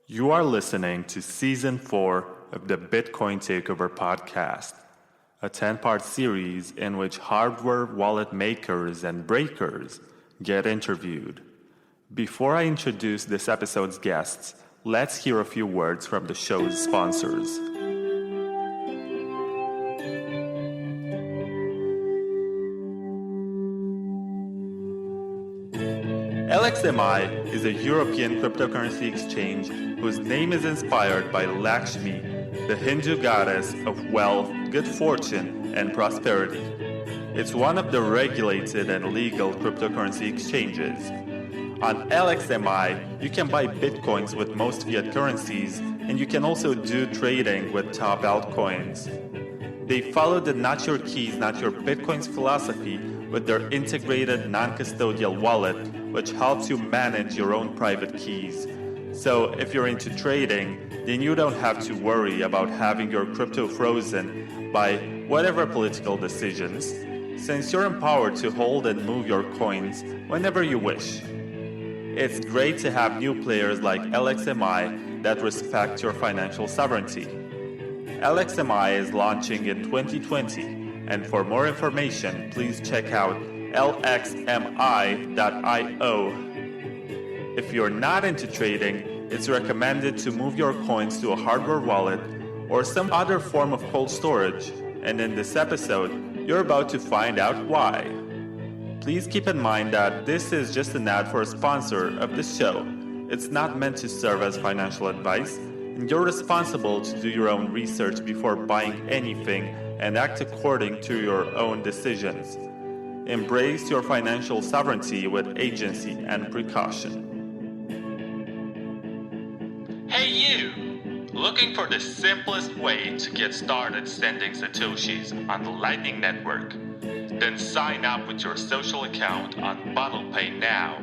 You are listening to Season 4 of the Bitcoin Takeover podcast, a 10-part series in which hardware wallet makers and breakers get interviewed. Before I introduce this episode's guests, let's hear a few words from the show's sponsors. LXMI is a European cryptocurrency exchange whose name is inspired by Lakshmi, the Hindu goddess of wealth, good fortune, and prosperity. It's one of the regulated and legal cryptocurrency exchanges. On LXMI, you can buy bitcoins with most fiat currencies, and you can also do trading with top altcoins. They follow the Not Your Keys, Not Your Bitcoins philosophy with their integrated non-custodial wallet, which helps you manage your own private keys. So if you're into trading, then you don't have to worry about having your crypto frozen by whatever political decisions, since you're empowered to hold and move your coins whenever you wish. It's great to have new players like LXMI that respect your financial sovereignty. LXMI is launching in 2020, and for more information, please check out lxmi.io. If you're not into trading, it's recommended to move your coins to a hardware wallet or some other form of cold storage, and in this episode, you're about to find out why. Please keep in mind that this is just an ad for a sponsor of this show. It's not meant to serve as financial advice, and you're responsible to do your own research before buying anything and act according to your own decisions. Embrace your financial sovereignty with agency and precaution. Hey you! Looking for the simplest way to get started sending Satoshis on the Lightning Network? Then sign up with your social account on BottlePay now.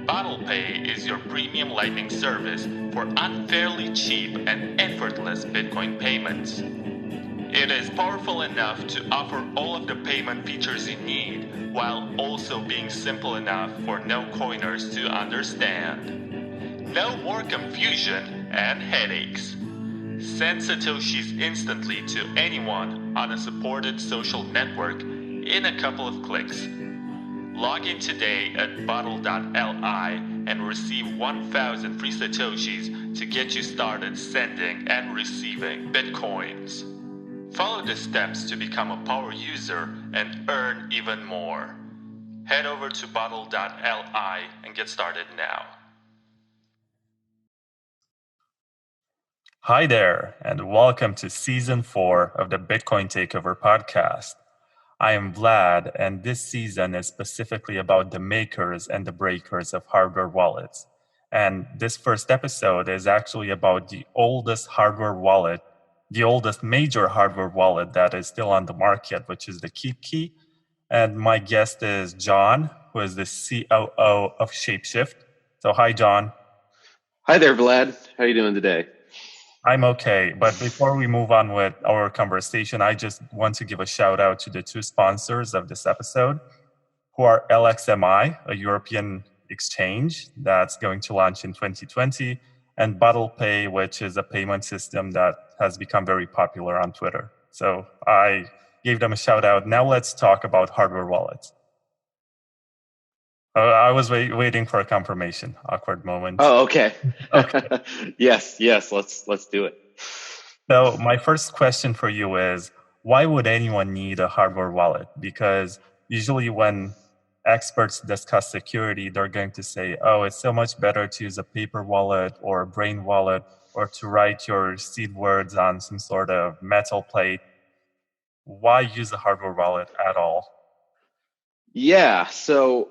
BottlePay is your premium Lightning service for unfairly cheap and effortless Bitcoin payments. It is powerful enough to offer all of the payment features you need, while also being simple enough for no-coiners to understand. No more confusion and headaches. Send Satoshis instantly to anyone on a supported social network in a couple of clicks. Log in today at bottle.li and receive 1,000 free Satoshis to get you started sending and receiving Bitcoins. Follow the steps to become a power user and earn even more. Head over to bottle.li and get started now. Hi there, and welcome to Season 4 of the Bitcoin Takeover podcast. I am Vlad, and this season is specifically about the makers and the breakers of hardware wallets. And this first episode is actually about the oldest hardware wallet, the oldest major hardware wallet that is still on the market, which is the KeepKey. And my guest is Jon, who is the COO of ShapeShift. So hi, Jon. Hi there, Vlad. How are you doing today? I'm okay, but before we move on with our conversation, I just want to give a shout out to the two sponsors of this episode, who are LXMI, a European exchange that's going to launch in 2020, and BottlePay, which is a payment system that has become very popular on Twitter. So I gave them a shout out. Now let's talk about hardware wallets. I was waiting for a confirmation. Awkward moment. Oh, okay. Okay. Yes. Let's do it. So my first question for you is, why would anyone need a hardware wallet? Because usually when experts discuss security, they're going to say, oh, it's so much better to use a paper wallet or a brain wallet or to write your seed words on some sort of metal plate. Why use a hardware wallet at all? Yeah. So,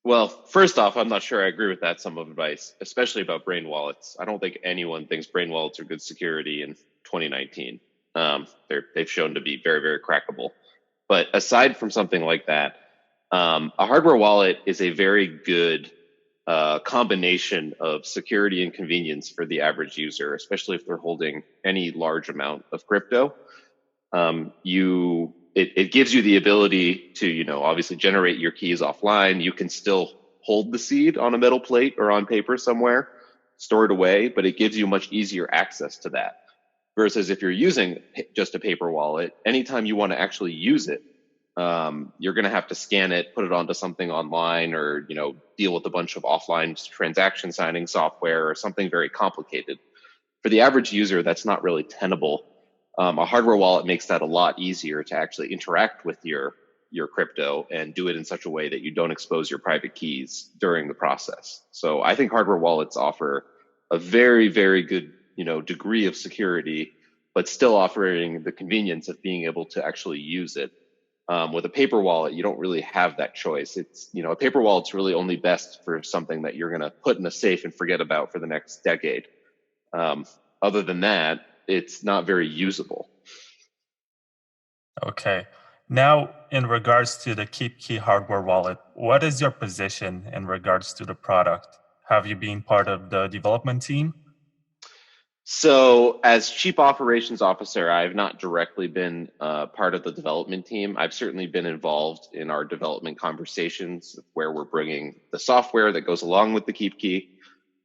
well, first off, I'm not sure I agree with that some of advice, especially about brain wallets. I don't think anyone thinks brain wallets are good security in 2019. They've shown to be very, very crackable. But aside from something like that, a hardware wallet is a very good combination of security and convenience for the average user, especially if they're holding any large amount of crypto. It gives you the ability to, obviously generate your keys offline. You can still hold the seed on a metal plate or on paper somewhere, stored away, but it gives you much easier access to that. Versus if you're using just a paper wallet, anytime you want to actually use it, you're going to have to scan it, put it onto something online, or deal with a bunch of offline transaction signing software or something very complicated. For the average user, that's not really tenable. A hardware wallet makes that a lot easier to actually interact with your crypto and do it in such a way that you don't expose your private keys during the process. So I think hardware wallets offer a very, very good degree of security, but still offering the convenience of being able to actually use it. With a paper wallet, you don't really have that choice. It's a paper wallet's really only best for something that you're going to put in a safe and forget about for the next decade. Other than that, it's not very usable. Okay. Now, in regards to the KeepKey hardware wallet, what is your position in regards to the product? Have you been part of the development team? So as Chief Operations Officer, I've not directly been part of the development team. I've certainly been involved in our development conversations where we're bringing the software that goes along with the KeepKey,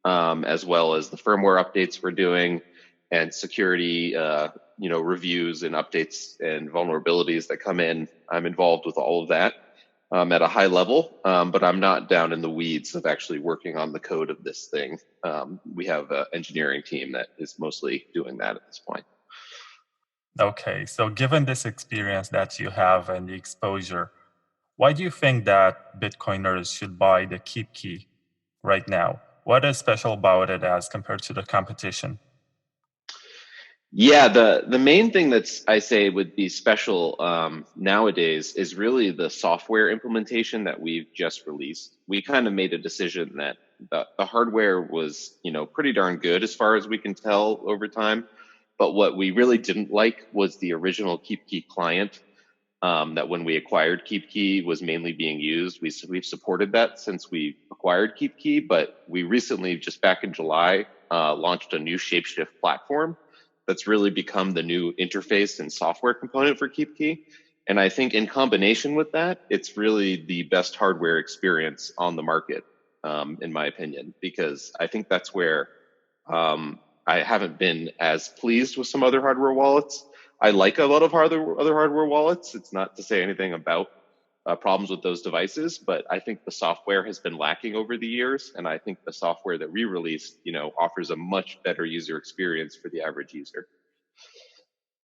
as well as the firmware updates we're doing and security reviews and updates and vulnerabilities that come in. I'm involved with all of that at a high level, but I'm not down in the weeds of actually working on the code of this thing. We have an engineering team that is mostly doing that at this point. Okay, so given this experience that you have and the exposure, why do you think that Bitcoiners should buy the KeepKey right now? What is special about it as compared to the competition? Yeah, the main thing that's I say would be special nowadays is really the software implementation that we've just released. We kind of made a decision that the hardware was pretty darn good as far as we can tell over time, but what we really didn't like was the original KeepKey client that when we acquired KeepKey was mainly being used. We've supported that since we acquired KeepKey, but we recently, just back in July, launched a new ShapeShift platform that's really become the new interface and software component for KeepKey. And I think in combination with that, it's really the best hardware experience on the market, in my opinion, because I think that's where I haven't been as pleased with some other hardware wallets. I like a lot of other hardware wallets. It's not to say anything about problems with those devices, but I think the software has been lacking over the years, and I think the software that we released, offers a much better user experience for the average user.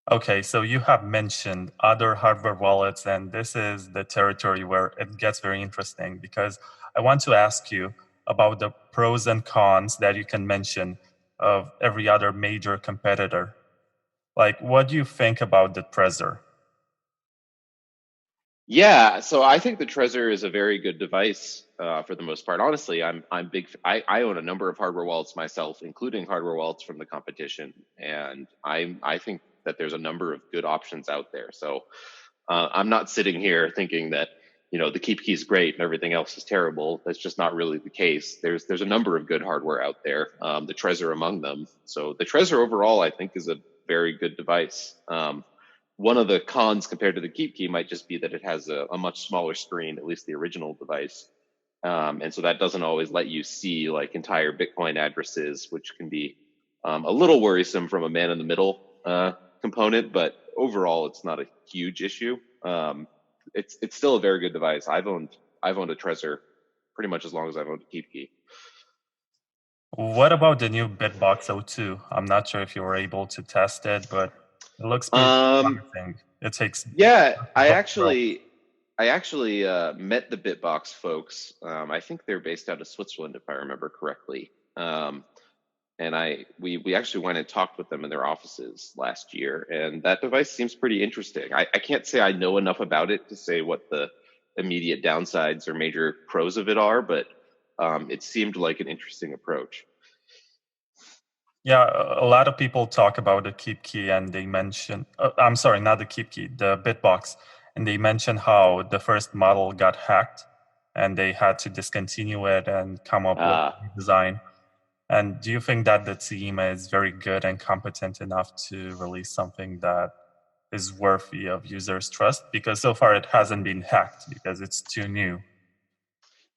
Okay, so you have mentioned other hardware wallets, and this is the territory where it gets very interesting because I want to ask you about the pros and cons that you can mention of every other major competitor. Like, what do you think about the Trezor? Yeah, so I think the Trezor is a very good device for the most part. Honestly, I'm big. I own a number of hardware wallets myself, including hardware wallets from the competition, and I think that there's a number of good options out there. So I'm not sitting here thinking that the KeepKey is great and everything else is terrible. That's just not really the case. There's a number of good hardware out there, the Trezor among them. So the Trezor overall, I think, is a very good device. One of the cons compared to the KeepKey might just be that it has a much smaller screen, at least the original device. And so that doesn't always let you see like entire Bitcoin addresses, which can be a little worrisome from a man in the middle component, but overall it's not a huge issue. It's still a very good device. I've owned a Trezor pretty much as long as I've owned a KeepKey. What about the new Bitbox 02? I'm not sure if you were able to test it, but it looks pretty promising. It takes I actually met the Bitbox folks. I think they're based out of Switzerland, if I remember correctly. And we actually went and talked with them in their offices last year, and that device seems pretty interesting. I can't say I know enough about it to say what the immediate downsides or major pros of it are, but it seemed like an interesting approach. Yeah, a lot of people talk about the KeepKey and they mention, I'm sorry, not the KeepKey, the Bitbox, and they mention how the first model got hacked and they had to discontinue it and come up with a new design. And do you think that the team is very good and competent enough to release something that is worthy of users' trust? Because so far it hasn't been hacked because it's too new.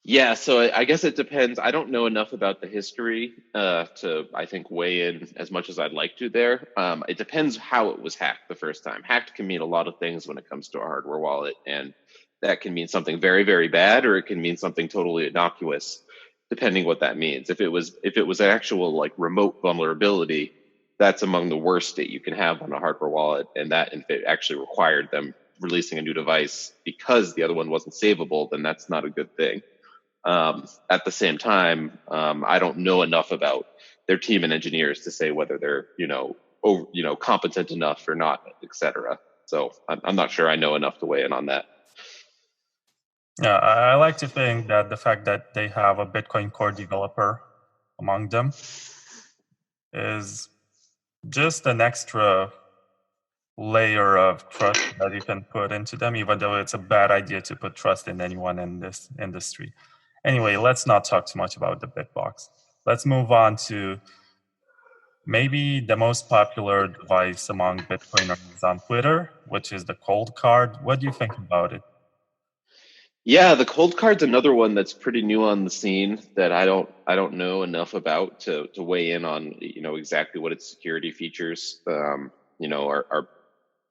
Yeah, so I guess it depends. I don't know enough about the history to, I think, weigh in as much as I'd like to there. It depends how it was hacked the first time. Hacked can mean a lot of things when it comes to a hardware wallet, and that can mean something very, very bad, or it can mean something totally innocuous, depending what that means. If it was an actual like remote vulnerability, that's among the worst that you can have on a hardware wallet, and that if it actually required them releasing a new device because the other one wasn't savable, then that's not a good thing. At the same time, I don't know enough about their team and engineers to say whether they're, competent enough or not, et cetera. So I'm not sure I know enough to weigh in on that. Yeah, I like to think that the fact that they have a Bitcoin core developer among them is just an extra layer of trust that you can put into them, even though it's a bad idea to put trust in anyone in this industry. Anyway, let's not talk too much about the Bitbox. Let's move on to maybe the most popular device among Bitcoiners on Twitter, which is the cold card. What do you think about it? Yeah, the cold card's another one that's pretty new on the scene that I don't know enough about to weigh in on, exactly what its security features, are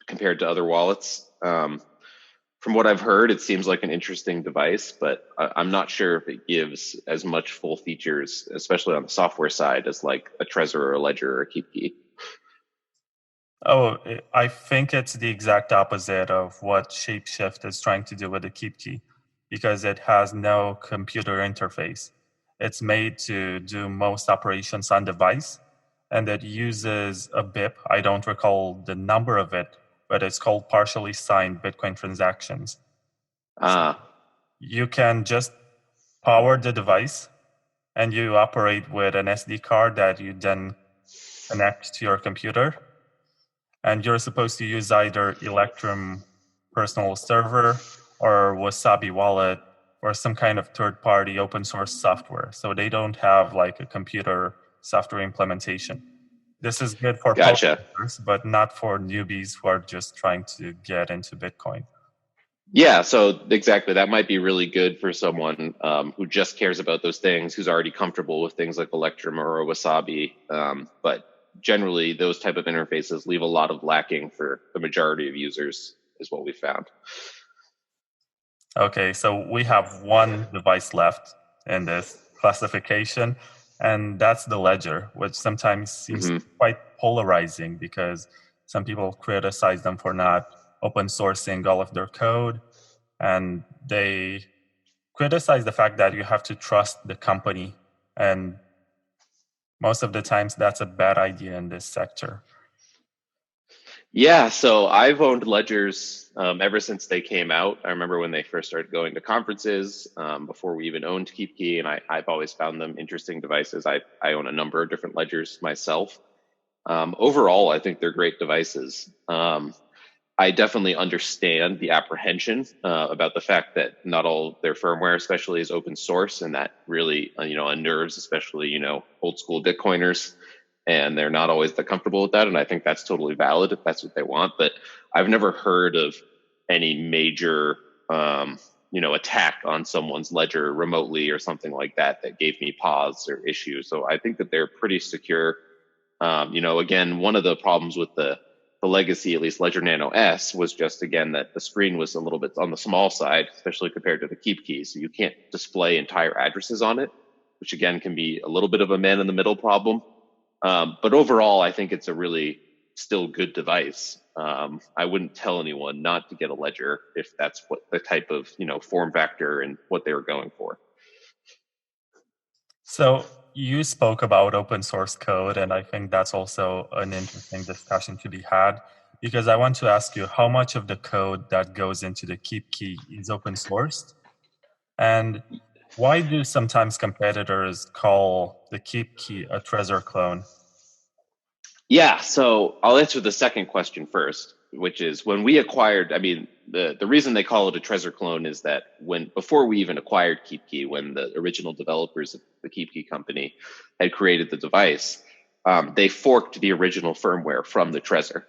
compared to other wallets. From what I've heard, it seems like an interesting device, but I'm not sure if it gives as much full features, especially on the software side, as like a Trezor or a Ledger or a KeepKey. Oh, I think it's the exact opposite of what ShapeShift is trying to do with the KeepKey, because it has no computer interface. It's made to do most operations on device, and it uses a BIP. I don't recall the number of it, but it's called partially signed Bitcoin transactions. Ah, You can just power the device, and you operate with an SD card that you then connect to your computer. And you're supposed to use either Electrum personal server or Wasabi wallet or some kind of third-party open source software. So they don't have like a computer software implementation. This is good for gotcha. programmers, but not for newbies who are just trying to get into Bitcoin. Yeah, so exactly. That might be really good for someone who just cares about those things, who's already comfortable with things like Electrum or a Wasabi. But generally, those type of interfaces leave a lot of lacking for the majority of users, is what we found. Okay, so we have one device left in this classification, and that's the ledger, which sometimes seems Hmm. quite polarizing because some people criticize them for not open sourcing all of their code, and they criticize the fact that you have to trust the company, and most of the times that's a bad idea in this sector. Yeah, so I've owned ledgers ever since they came out. I remember when they first started going to conferences, before we even owned KeepKey, and I've always found them interesting devices. I own a number of different ledgers myself. Overall, I think they're great devices. I definitely understand the apprehension about the fact that not all their firmware, especially, is open source, and that really, unnerves, especially, old school Bitcoiners, and they're not always that comfortable with that. And I think that's totally valid if that's what they want. But I've never heard of any major, attack on someone's ledger remotely or something like that that gave me pause or issues. So I think that they're pretty secure. Again, one of the problems with the legacy, at least Ledger Nano S, was just, again, that the screen was a little bit on the small side, especially compared to the KeepKey. So you can't display entire addresses on it, which again can be a little bit of a man in the middle problem. But overall, I think it's a really still good device. I wouldn't tell anyone not to get a Ledger if that's what the type of, form factor and what they were going for. So you spoke about open source code, and I think that's also an interesting discussion to be had, because I want to ask you how much of the code that goes into the KeepKey is open sourced, and why do sometimes competitors call the KeepKey a Trezor clone? Yeah, so I'll answer the second question first, which is when we acquired, the reason they call it a Trezor clone is that before we even acquired KeepKey, when the original developers of the KeepKey company had created the device, they forked the original firmware from the Trezor.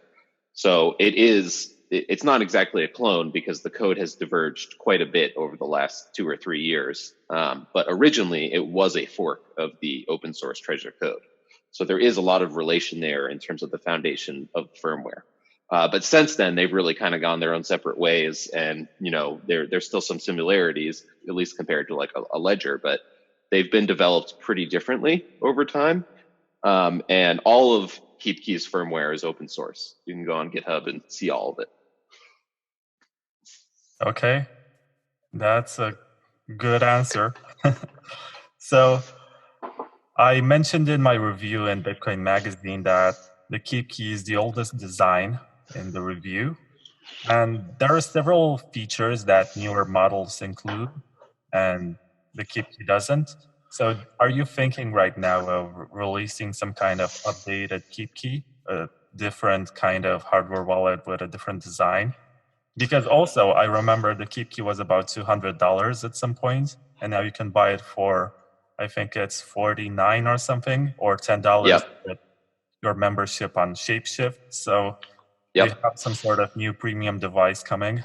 So it is it's not exactly a clone because the code has diverged quite a bit over the last 2 or 3 years. But originally, it was a fork of the open source Trezor code. So there is a lot of relation there in terms of the foundation of firmware. But since then, they've really kind of gone their own separate ways, and there's still some similarities, at least compared to like a ledger, but they've been developed pretty differently over time. And all of KeepKey's firmware is open source. You can go on GitHub and see all of it. Okay, that's a good answer. So I mentioned in my review in Bitcoin Magazine that the KeepKey is the oldest design in the review. And there are several features that newer models include, and the KeepKey doesn't. So are you thinking right now of releasing some kind of updated KeepKey, a different kind of hardware wallet with a different design? Because also, I remember the KeepKey was about $200 at some point, and now you can buy it for, I think it's $49 or something, or $10 with your membership on ShapeShift. So do you have some sort of new premium device coming?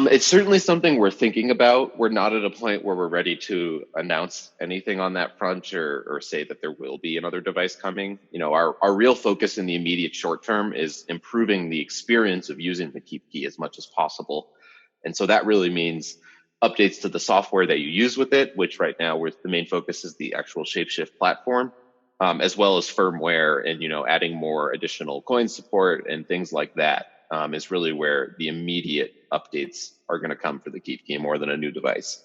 It's certainly something we're thinking about. We're not at a point where we're ready to announce anything on that front or say that there will be another device coming. Our real focus in the immediate short term is improving the experience of using the KeepKey as much as possible. And so that really means updates to the software that you use with it, which right now the main focus is the actual ShapeShift platform, as well as firmware and, adding more additional coin support and things like that. Is really where the immediate updates are going to come for the KeepKey more than a new device.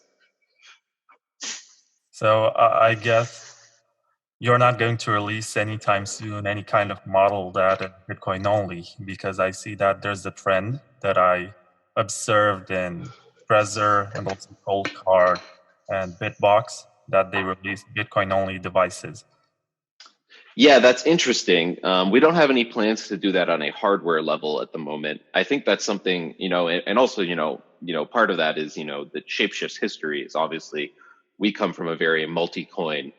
So I guess you're not going to release anytime soon any kind of model that is Bitcoin only, because I see that there's a trend that I observed in Trezor and also Cold Card and Bitbox that they release Bitcoin only devices. Yeah, that's interesting. We don't have any plans to do that on a hardware level at the moment. I think that's something, and also, part of that is, the ShapeShift's history is obviously we come from a very multi-coin,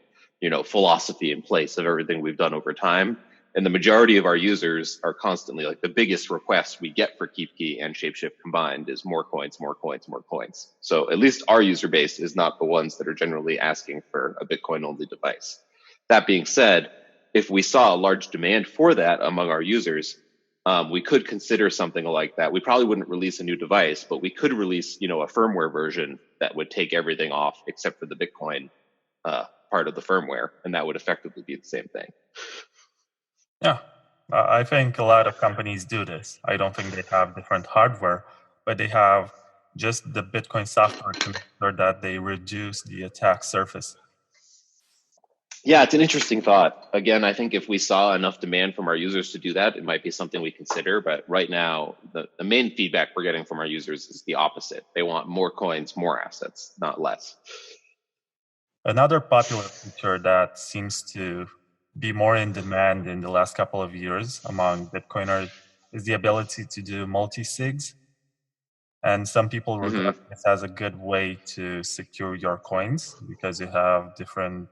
philosophy in place of everything we've done over time. And the majority of our users are constantly like the biggest request we get for KeepKey and ShapeShift combined is more coins, more coins, more coins. So at least our user base is not the ones that are generally asking for a Bitcoin only device. That being said, if we saw a large demand for that among our users, we could consider something like that. We probably wouldn't release a new device, but we could release, a firmware version that would take everything off except for the Bitcoin part of the firmware, and that would effectively be the same thing. Yeah, I think a lot of companies do this. I don't think they have different hardware, but they have just the Bitcoin software to make sure that they reduce the attack surface. Yeah, it's an interesting thought. Again, I think if we saw enough demand from our users to do that, it might be something we consider. But right now, the main feedback we're getting from our users is the opposite. They want more coins, more assets, not less. Another popular feature that seems to be more in demand in the last couple of years among Bitcoiners is the ability to do multi-sigs. And some people regard this as a good way to secure your coins because you have different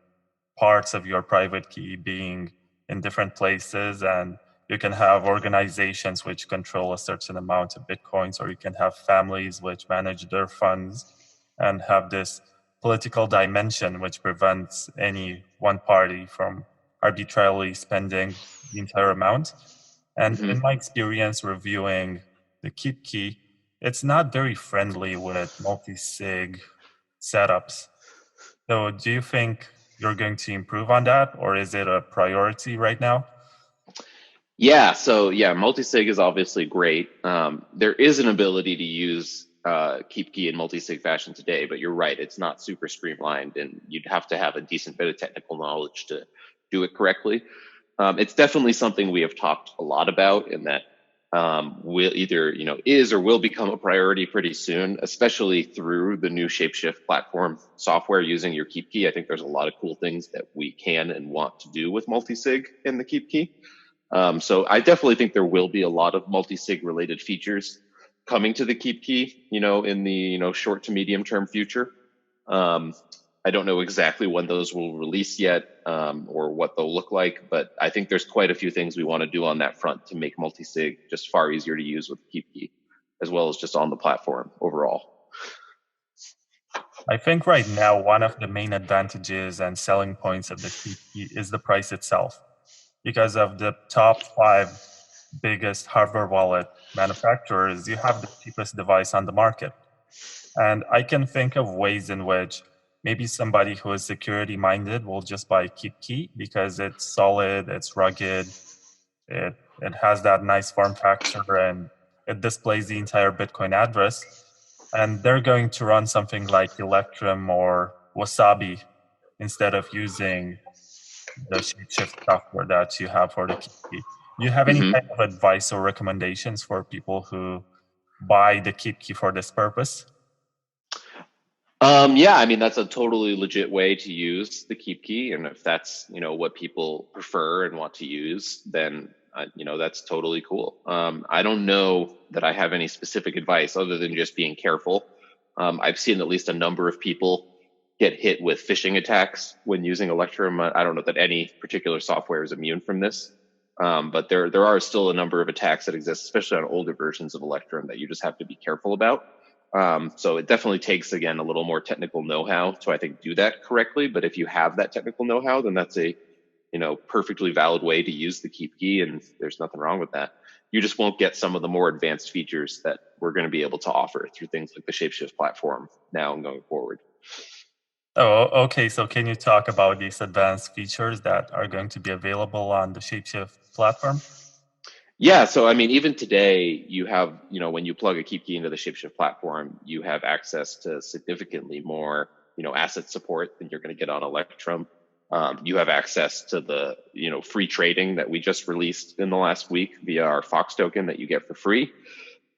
parts of your private key being in different places, and you can have organizations which control a certain amount of Bitcoins, or you can have families which manage their funds and have this political dimension which prevents any one party from arbitrarily spending the entire amount. And in my experience reviewing the KeepKey, it's not very friendly with multi-sig setups. So do you think you're going to improve on that, or is it a priority right now? Yeah, so multi-sig is obviously great. There is an ability to use KeepKey in multi-sig fashion today, but you're right, it's not super streamlined, and you'd have to have a decent bit of technical knowledge to do it correctly. It's definitely something we have talked a lot about, and that will either is or will become a priority pretty soon, especially through the new ShapeShift platform software using your KeepKey. I think there's a lot of cool things that we can and want to do with multi-sig in the KeepKey. So I definitely think there will be a lot of multi-sig related features coming to the KeepKey, in the short to medium term future. I I don't know exactly when those will release yet, or what they'll look like, but I think there's quite a few things we want to do on that front to make multi-sig just far easier to use with KeepKey, as well as just on the platform overall. I think right now one of the main advantages and selling points of the KeepKey is the price itself. Because of the top 5 biggest hardware wallet manufacturers, you have the cheapest device on the market. And I can think of ways in which maybe somebody who is security minded will just buy KeepKey because it's solid, it's rugged, it has that nice form factor, and it displays the entire Bitcoin address. And they're going to run something like Electrum or Wasabi instead of using the ShapeShift software that you have for the KeepKey. Do you have any kind of advice or recommendations for people who buy the KeepKey for this purpose? Yeah, I mean, that's a totally legit way to use the KeepKey. And if that's, what people prefer and want to use, then, that's totally cool. I don't know that I have any specific advice other than just being careful. I've seen at least a number of people get hit with phishing attacks when using Electrum. I don't know that any particular software is immune from this. But there are still a number of attacks that exist, especially on older versions of Electrum, that you just have to be careful about. So it definitely takes, again, a little more technical know-how to, I think, do that correctly. But if you have that technical know-how, then that's a, perfectly valid way to use the KeepKey, and there's nothing wrong with that. You just won't get some of the more advanced features that we're going to be able to offer through things like the ShapeShift platform now and going forward. Oh, okay. So can you talk about these advanced features that are going to be available on the ShapeShift platform? Yeah, so I mean, even today, you have, when you plug a KeepKey into the ShapeShift platform, you have access to significantly more, asset support than you're going to get on Electrum. You have access to the, free trading that we just released in the last week via our Fox token that you get for free.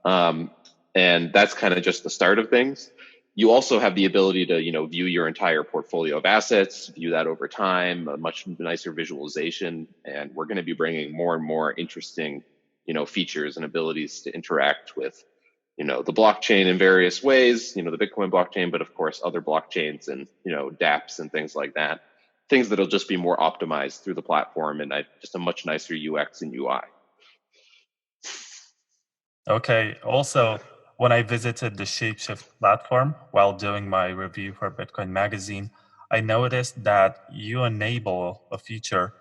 And that's kind of just the start of things. You also have the ability to, view your entire portfolio of assets, view that over time, a much nicer visualization. And we're going to be bringing more and more interesting, features and abilities to interact with, the blockchain in various ways, the Bitcoin blockchain, but of course, other blockchains and, dApps and things like that. Things that'll just be more optimized through the platform and just a much nicer UX and UI. Okay. Also, when I visited the ShapeShift platform while doing my review for Bitcoin Magazine, I noticed that you enable a feature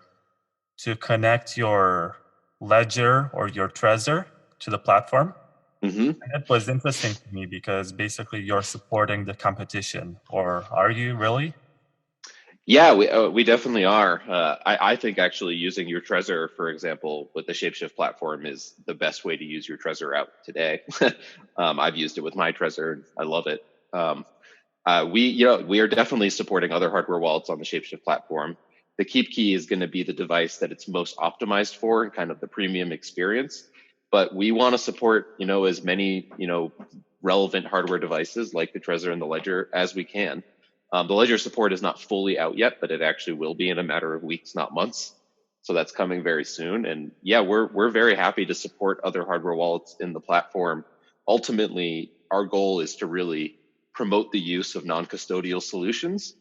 to connect your ledger or your Trezor to the platform. Mm-hmm. And it was interesting to me because basically you're supporting the competition, or are you really? Yeah, we definitely are. I think actually using your Trezor, for example, with the ShapeShift platform is the best way to use your Trezor out today. I've used it with my Trezor. I love it. We are definitely supporting other hardware wallets on the ShapeShift platform. The KeepKey is going to be the device that it's most optimized for, and kind of the premium experience. But we want to support, as many, relevant hardware devices like the Trezor and the Ledger as we can. The Ledger support is not fully out yet, but it actually will be in a matter of weeks, not months. So that's coming very soon. And yeah, we're very happy to support other hardware wallets in the platform. Ultimately, our goal is to really promote the use of non-custodial solutions.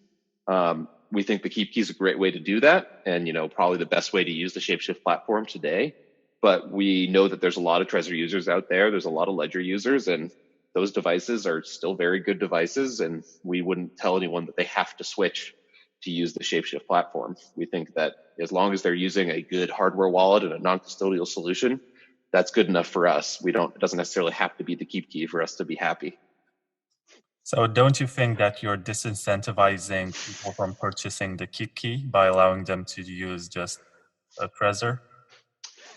We think the KeepKey is a great way to do that, and probably the best way to use the ShapeShift platform today. But we know that there's a lot of Trezor users out there. There's a lot of Ledger users, and those devices are still very good devices, and we wouldn't tell anyone that they have to switch to use the ShapeShift platform. We think that as long as they're using a good hardware wallet and a non-custodial solution, that's good enough for us. It doesn't necessarily have to be the KeepKey for us to be happy. So don't you think that you're disincentivizing people from purchasing the KeepKey by allowing them to use just a Trezor?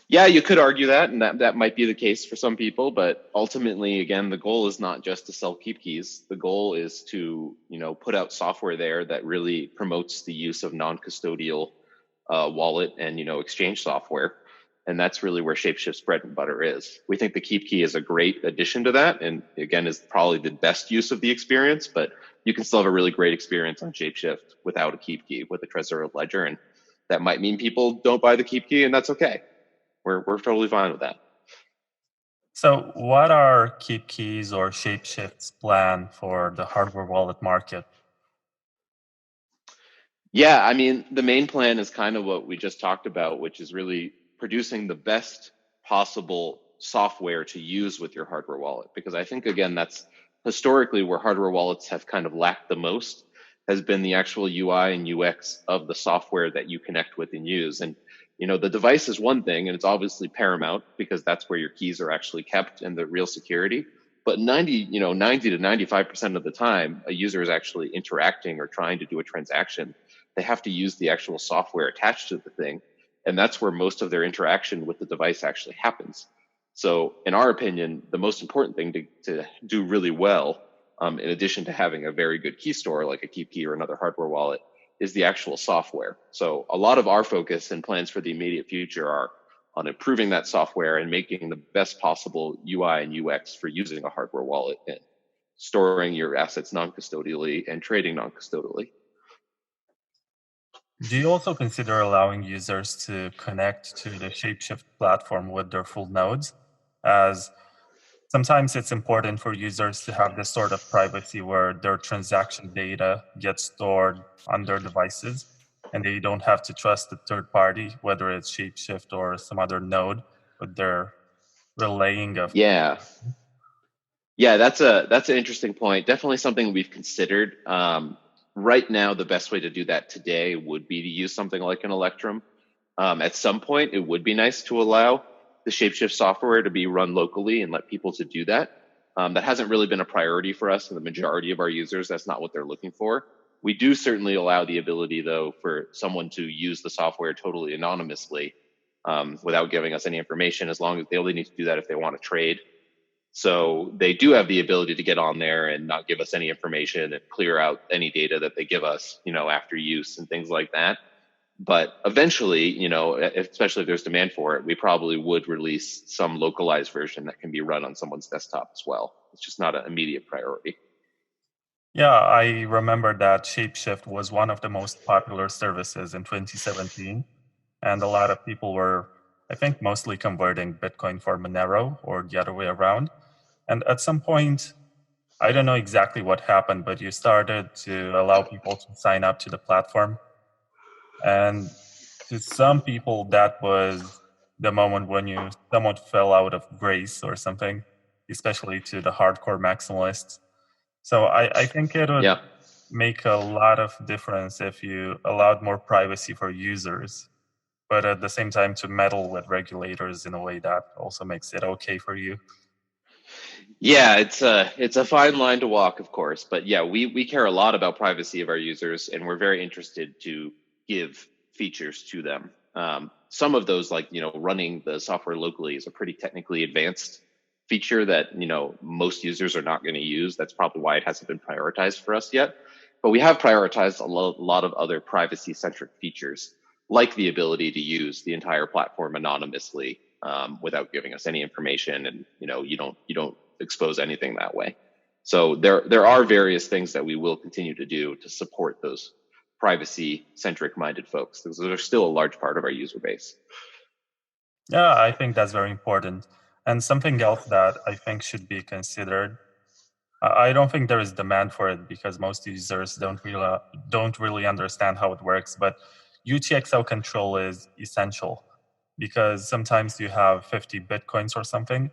Yeah, you could argue that, and that might be the case for some people, but ultimately, again, the goal is not just to sell KeepKeys. The goal is to, put out software there that really promotes the use of non-custodial wallet and, exchange software. And that's really where ShapeShift's bread and butter is. We think the KeepKey is a great addition to that, and again, is probably the best use of the experience, but you can still have a really great experience on ShapeShift without a KeepKey, with a Trezor or Ledger, and that might mean people don't buy the KeepKey, and that's okay. We're totally fine with that. So what are KeepKey's or ShapeShift's plan for the hardware wallet market? Yeah, I mean, the main plan is kind of what we just talked about, which is really producing the best possible software to use with your hardware wallet. Because I think, again, that's historically where hardware wallets have kind of lacked the most, has been the actual UI and UX of the software that you connect with and use. And, the device is one thing, and it's obviously paramount because that's where your keys are actually kept and the real security. But 90 to 95% of the time, a user is actually interacting or trying to do a transaction. They have to use the actual software attached to the thing. And that's where most of their interaction with the device actually happens. So, in our opinion, the most important thing to do really well, in addition to having a very good key store like a KeepKey or another hardware wallet, is the actual software. So, a lot of our focus and plans for the immediate future are on improving that software and making the best possible UI and UX for using a hardware wallet and storing your assets non-custodially and trading non-custodially. Do you also consider allowing users to connect to the ShapeShift platform with their full nodes? As sometimes it's important for users to have this sort of privacy where their transaction data gets stored on their devices and they don't have to trust a third party, whether it's ShapeShift or some other node, with their relaying of. Yeah. Yeah, that's an interesting point. Definitely something we've considered. Right now, the best way to do that today would be to use something like an Electrum. At some point, it would be nice to allow the Shapeshift software to be run locally and let people to do that. That hasn't really been a priority for us and the majority of our users. That's not what they're looking for. We do certainly allow the ability, though, for someone to use the software totally anonymously without giving us any information, as long as they only need to do that if they want to trade. So they do have the ability to get on there and not give us any information and clear out any data that they give us, after use and things like that. But eventually, especially if there's demand for it, we probably would release some localized version that can be run on someone's desktop as well. It's just not an immediate priority. Yeah, I remember that ShapeShift was one of the most popular services in 2017. And a lot of people were, I think, mostly converting Bitcoin for Monero or the other way around. And at some point, I don't know exactly what happened, but you started to allow people to sign up to the platform. And to some people, that was the moment when you somewhat fell out of grace or something, especially to the hardcore maximalists. So I think it would make a lot of difference if you allowed more privacy for users, but at the same time to meddle with regulators in a way that also makes it okay for you. Yeah, it's a fine line to walk, of course, but yeah, we care a lot about privacy of our users, and we're very interested to give features to them. Some of those, like running the software locally, is a pretty technically advanced feature that most users are not going to use. That's probably why it hasn't been prioritized for us yet. But we have prioritized a lot of other privacy-centric features, like the ability to use the entire platform anonymously without giving us any information, and you don't expose anything that way. So there are various things that we will continue to do to support those privacy-centric minded folks, because they're still a large part of our user base. Yeah, I think that's very important. And something else that I think should be considered, I don't think there is demand for it because most users don't really understand how it works, but UTXO control is essential because sometimes you have 50 Bitcoins or something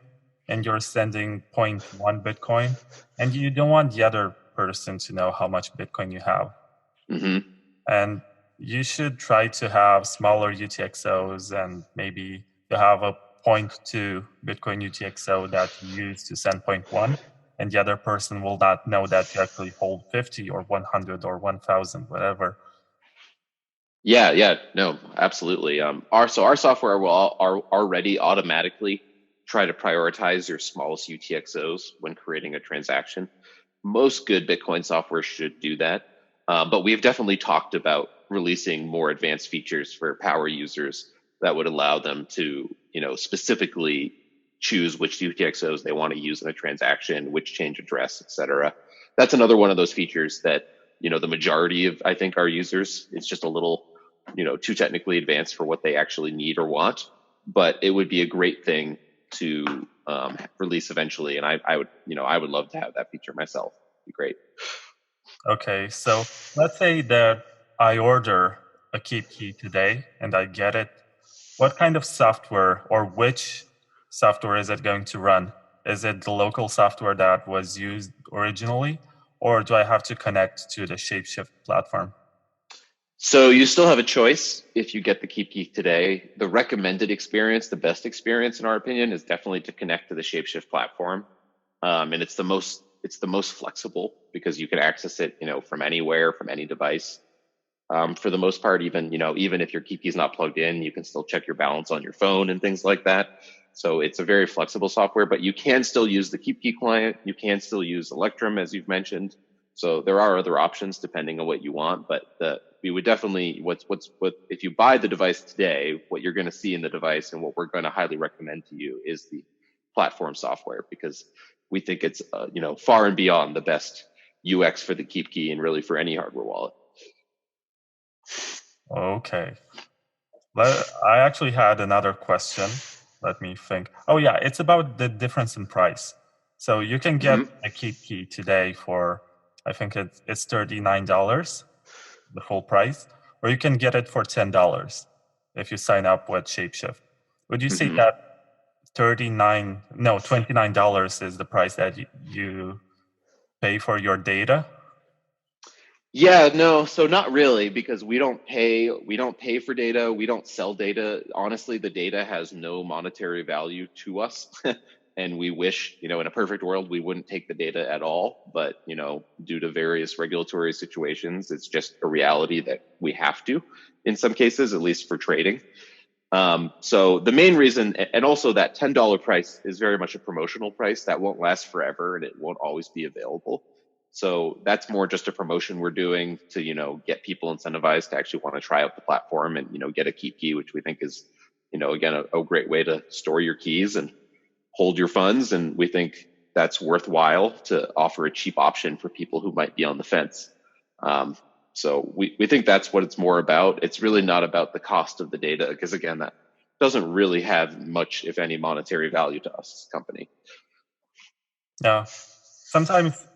and you're sending 0.1 Bitcoin and you don't want the other person to know how much Bitcoin you have. Mm-hmm. And you should try to have smaller UTXOs, and maybe you have a 0.2 Bitcoin UTXO that you use to send 0.1, and the other person will not know that you actually hold 50 or 100 or 1,000, whatever. Yeah, no, absolutely. Our software will already automatically try to prioritize your smallest UTXOs when creating a transaction. Most good Bitcoin software should do that, but we've definitely talked about releasing more advanced features for power users that would allow them to, specifically choose which UTXOs they want to use in a transaction, which change address, etc. That's another one of those features that the majority of, I think, our users, it's just a little, too technically advanced for what they actually need or want. But it would be a great thing to release eventually, and I would love to have that feature myself. It'd be great. Okay, so let's say that I order a KeepKey today and I get it, what kind of software or which software is it going to run? Is it the local software that was used originally, or do I have to connect to the ShapeShift platform? So you still have a choice if you get the KeepKey today. The recommended experience, the best experience in our opinion, is definitely to connect to the ShapeShift platform. And it's the most flexible because you can access it, from anywhere, from any device. For the most part, even if your KeepKey is not plugged in, you can still check your balance on your phone and things like that. So it's a very flexible software, but you can still use the KeepKey client. You can still use Electrum, as you've mentioned. So there are other options depending on what you want, but we would definitely, if you buy the device today, what you're going to see in the device and what we're going to highly recommend to you is the platform software, because we think it's, far and beyond the best UX for the KeepKey and really for any hardware wallet. Okay. I actually had another question. Let me think. Oh yeah, it's about the difference in price. So you can get a KeepKey today for, I think it's $39, the full price, or you can get it for $10 if you sign up with ShapeShift. Would you say that $29 is the price that you pay for your data? Yeah, no, so not really, because we don't pay for data, we don't sell data. Honestly, the data has no monetary value to us. And we wish, in a perfect world, we wouldn't take the data at all. But, due to various regulatory situations, it's just a reality that we have to, in some cases, at least for trading. So the main reason, and also that $10 price is very much a promotional price that won't last forever and it won't always be available. So that's more just a promotion we're doing to, get people incentivized to actually want to try out the platform and, get a KeepKey, which we think is, again, a great way to store your keys and hold your funds. And we think that's worthwhile to offer a cheap option for people who might be on the fence. So we think that's what it's more about. It's really not about the cost of the data, because again, that doesn't really have much, if any, monetary value to us as a company. Yeah. Sometimes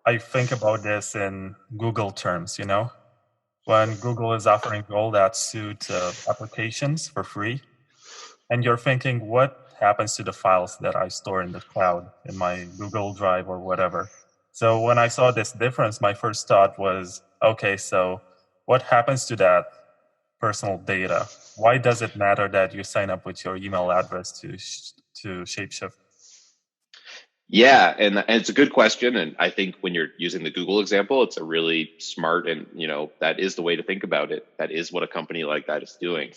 I think about this in Google terms, when Google is offering all that suite of applications for free, and you're thinking, what happens to the files that I store in the cloud, in my Google Drive or whatever? So when I saw this difference, my first thought was, okay, so what happens to that personal data? Why does it matter that you sign up with your email address to ShapeShift? Yeah, and it's a good question. And I think when you're using the Google example, it's a really smart and, that is the way to think about it. That is what a company like that is doing.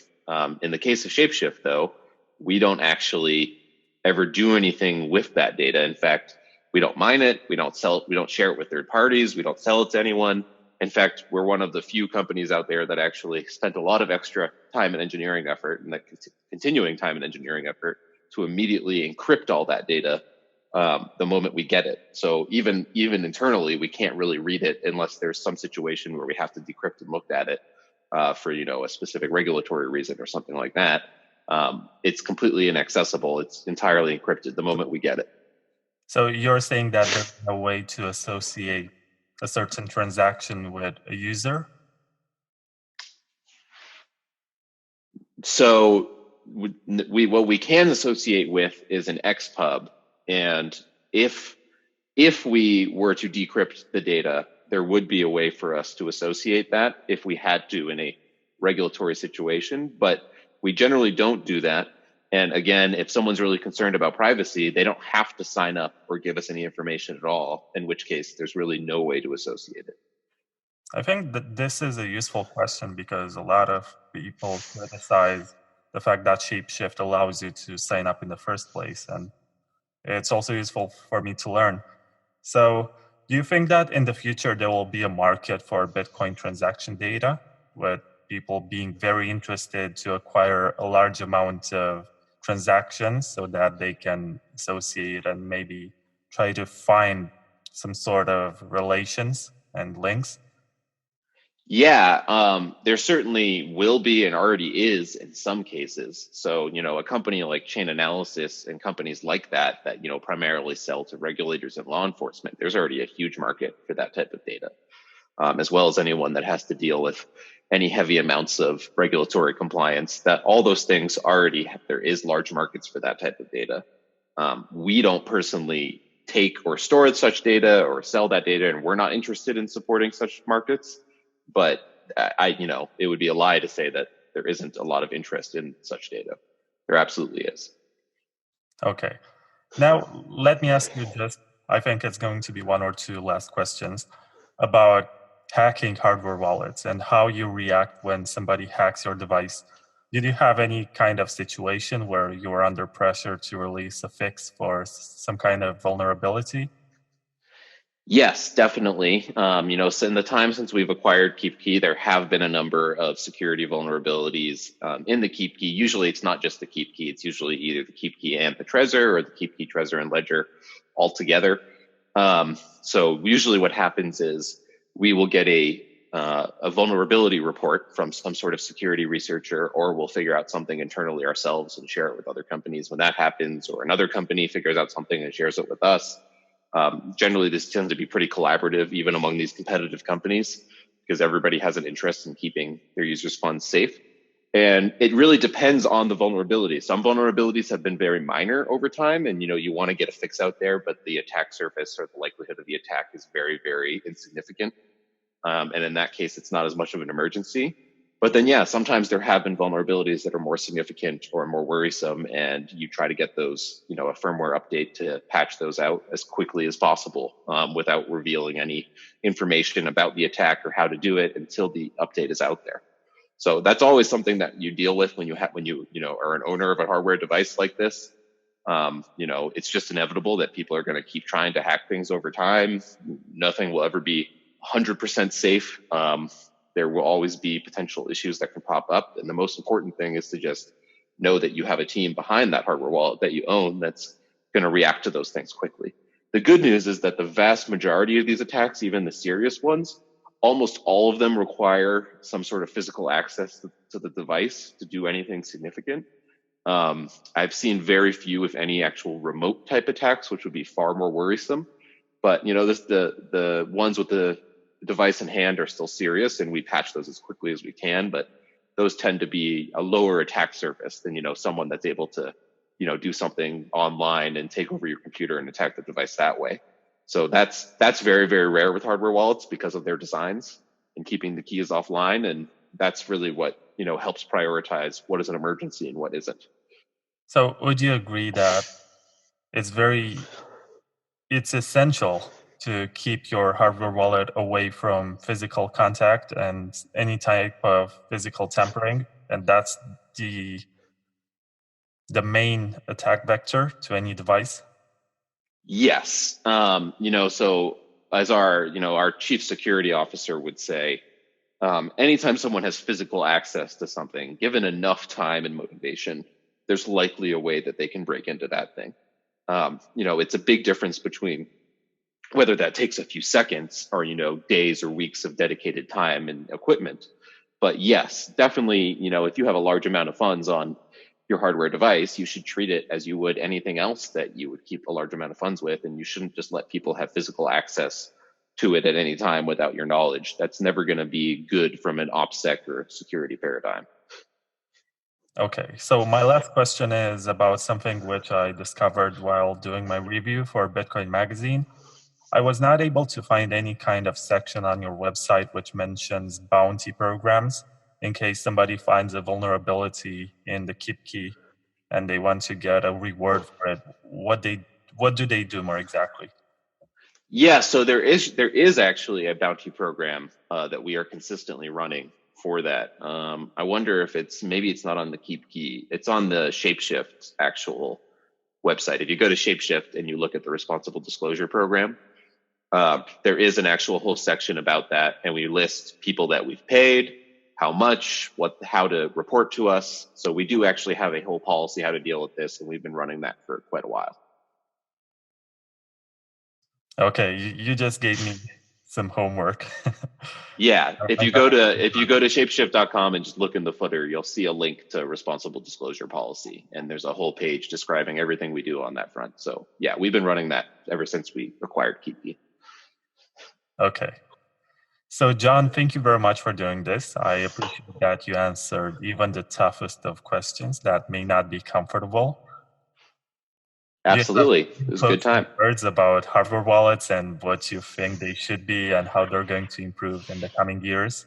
In the case of ShapeShift, though, we don't actually ever do anything with that data. In fact, we don't mine it. We don't sell it. We don't share it with third parties. We don't sell it to anyone. In fact, we're one of the few companies out there that actually spent a lot of extra time and engineering effort, and that continuing time and engineering effort, to immediately encrypt all that data the moment we get it. So even internally, we can't really read it unless there's some situation where we have to decrypt and look at it for a specific regulatory reason or something like that. It's completely inaccessible. It's entirely encrypted the moment we get it. So you're saying that there's no way to associate a certain transaction with a user? So what we can associate with is an XPub. And if we were to decrypt the data, there would be a way for us to associate that if we had to in a regulatory situation. But we generally don't do that. And again, if someone's really concerned about privacy, they don't have to sign up or give us any information at all, in which case there's really no way to associate it. I think that this is a useful question because a lot of people criticize the fact that ShapeShift allows you to sign up in the first place. And it's also useful for me to learn. So do you think that in the future there will be a market for Bitcoin transaction data, with people being very interested to acquire a large amount of transactions so that they can associate and maybe try to find some sort of relations and links? Yeah, there certainly will be and already is in some cases. So, a company like Chain Analysis and companies like that, primarily sell to regulators and law enforcement, there's already a huge market for that type of data. as well as anyone that has to deal with any heavy amounts of regulatory compliance. That all those things already, there is large markets for that type of data. We don't personally take or store such data or sell that data, and we're not interested in supporting such markets. But it would be a lie to say that there isn't a lot of interest in such data. There absolutely is. Okay. Now, let me ask you just, I think it's going to be one or two last questions about hacking hardware wallets and how you react when somebody hacks your device. Did you have any kind of situation where you were under pressure to release a fix for some kind of vulnerability? Yes, definitely. So in the time since we've acquired KeepKey, there have been a number of security vulnerabilities in the KeepKey. Usually it's not just the KeepKey. It's usually either the KeepKey and the Trezor, or the KeepKey, Trezor, and Ledger all together. So usually what happens is we will get a vulnerability report from some sort of security researcher, or we'll figure out something internally ourselves and share it with other companies when that happens, or another company figures out something and shares it with us. Generally, this tends to be pretty collaborative, even among these competitive companies, because everybody has an interest in keeping their users' funds safe. And it really depends on the vulnerability. Some vulnerabilities have been very minor over time, and you want to get a fix out there, but the attack surface or the likelihood of the attack is very, very insignificant. And in that case, it's not as much of an emergency. But then, yeah, sometimes there have been vulnerabilities that are more significant or more worrisome, and you try to get those, a firmware update to patch those out as quickly as possible without revealing any information about the attack or how to do it until the update is out there. So that's always something that you deal with when you are an owner of a hardware device like this. It's just inevitable that people are going to keep trying to hack things over time. Nothing will ever be 100% safe. There will always be potential issues that can pop up. And the most important thing is to just know that you have a team behind that hardware wallet that you own that's going to react to those things quickly. The good news is that the vast majority of these attacks, even the serious ones, almost all of them require some sort of physical access to the device to do anything significant. I've seen very few, if any, actual remote type attacks, which would be far more worrisome. But the ones with the device in hand are still serious, and we patch those as quickly as we can. But those tend to be a lower attack surface than someone that's able to do something online and take over your computer and attack the device that way. So that's very, very rare with hardware wallets because of their designs and keeping the keys offline. And that's really what helps prioritize what is an emergency and what isn't. So would you agree that it's essential to keep your hardware wallet away from physical contact and any type of physical tampering, and that's the main attack vector to any device? Yes. So as our chief security officer would say, anytime someone has physical access to something, given enough time and motivation, there's likely a way that they can break into that thing. It's a big difference between whether that takes a few seconds or, days or weeks of dedicated time and equipment. But yes, definitely, if you have a large amount of funds on your hardware device, you should treat it as you would anything else that you would keep a large amount of funds with. And you shouldn't just let people have physical access to it at any time without your knowledge. That's never going to be good from an OPSEC or security paradigm. Okay, so my last question is about something which I discovered while doing my review for Bitcoin Magazine. I was not able to find any kind of section on your website which mentions bounty programs in case somebody finds a vulnerability in the KeepKey and they want to get a reward for it. What do they do more exactly? Yeah, so there is actually a bounty program that we are consistently running for that. I wonder if maybe it's not on the KeepKey. It's on the ShapeShift actual website. If you go to ShapeShift and you look at the responsible disclosure program, there is an actual whole section about that, and we list people that we've paid, how much, how to report to us. So we do actually have a whole policy how to deal with this, and we've been running that for quite a while. Okay, you just gave me some homework. Yeah, if you go to shapeshift.com and just look in the footer, you'll see a link to responsible disclosure policy, and there's a whole page describing everything we do on that front. So yeah, we've been running that ever since we acquired KeepKey. Okay. So, John, thank you very much for doing this. I appreciate that you answered even the toughest of questions that may not be comfortable. Absolutely. It was a good Closing time. words about hardware wallets and what you think they should be and how they're going to improve in the coming years?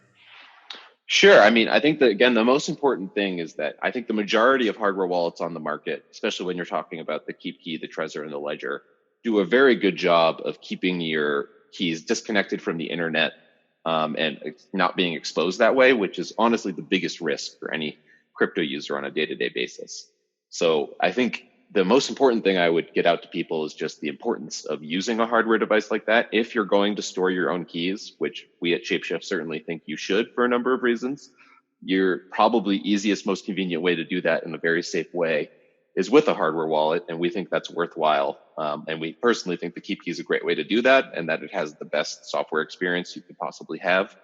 Sure. I mean, I think that, again, the most important thing is that I think the majority of hardware wallets on the market, especially when you're talking about the KeepKey, the Trezor, and the Ledger, do a very good job of keeping your keys disconnected from the internet and not being exposed that way, which is honestly the biggest risk for any crypto user on a day-to-day basis. So I think the most important thing I would get out to people is just the importance of using a hardware device like that. If you're going to store your own keys, which we at ShapeShift certainly think you should for a number of reasons, your probably easiest, most convenient way to do that in a very safe way is with a hardware wallet. And we think that's worthwhile. And we personally think the KeepKey is a great way to do that, and that it has the best software experience you could possibly have.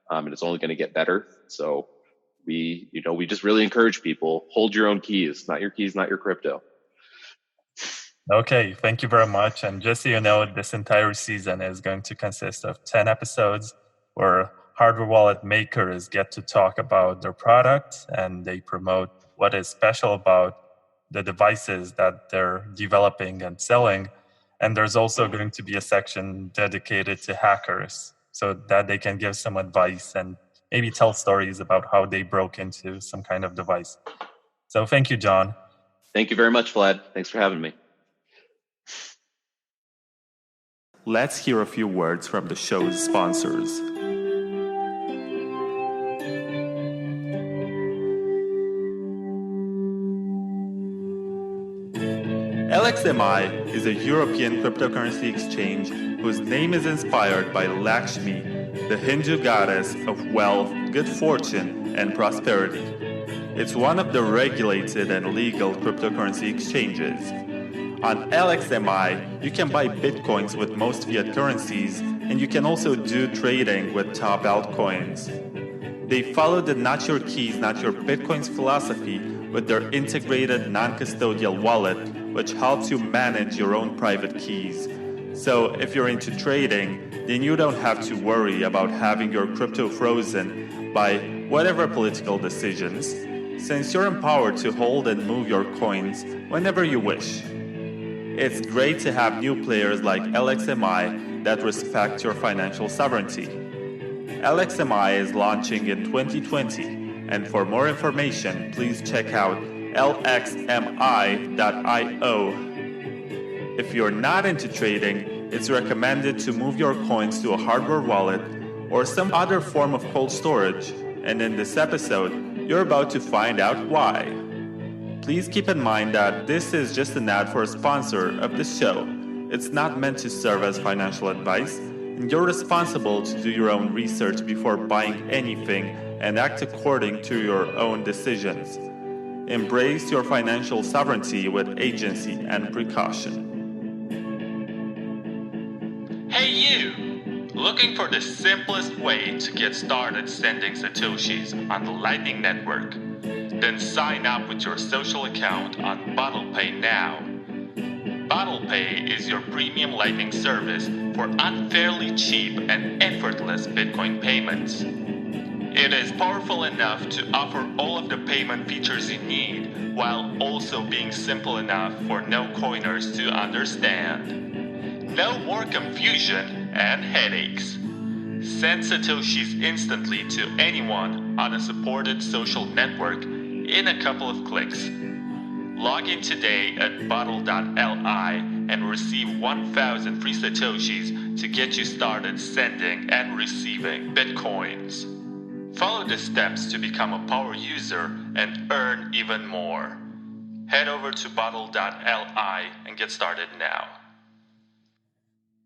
And it's only going to get better. So we just really encourage people, hold your own keys, not your crypto. Okay, thank you very much. And just so you know, this entire season is going to consist of 10 episodes where hardware wallet makers get to talk about their product and they promote what is special about the devices that they're developing and selling. And there's also going to be a section dedicated to hackers so that they can give some advice and maybe tell stories about how they broke into some kind of device. So thank you, John. Thank you very much, Vlad. Thanks for having me. Let's hear a few words from the show's sponsors. LXMI is a European cryptocurrency exchange whose name is inspired by Lakshmi, the Hindu goddess of wealth, good fortune, and prosperity. It's one of the regulated and legal cryptocurrency exchanges. On LXMI, you can buy bitcoins with most fiat currencies, and you can also do trading with top altcoins. They follow the not your keys, not your bitcoins philosophy with their integrated non-custodial wallet, which helps you manage your own private keys. So if you're into trading, then you don't have to worry about having your crypto frozen by whatever political decisions, since you're empowered to hold and move your coins whenever you wish. It's great to have new players like LXMI that respect your financial sovereignty. LXMI is launching in 2020, and for more information, please check out lxmi.io. If you're not into trading, it's recommended to move your coins to a hardware wallet or some other form of cold storage, and in this episode, you're about to find out why. Please keep in mind that this is just an ad for a sponsor of this show. It's not meant to serve as financial advice, and you're responsible to do your own research before buying anything and act according to your own decisions. Embrace your financial sovereignty with agency and precaution. Hey you! Looking for the simplest way to get started sending Satoshis on the Lightning Network? Then sign up with your social account on BottlePay now. BottlePay is your premium Lightning service for unfairly cheap and effortless Bitcoin payments. It is powerful enough to offer all of the payment features you need, while also being simple enough for no-coiners to understand. No more confusion and headaches. Send Satoshis instantly to anyone on a supported social network in a couple of clicks. Log in today at bottle.li and receive 1,000 free Satoshis to get you started sending and receiving Bitcoins. Follow the steps to become a power user and earn even more. Head over to bottle.li and get started now.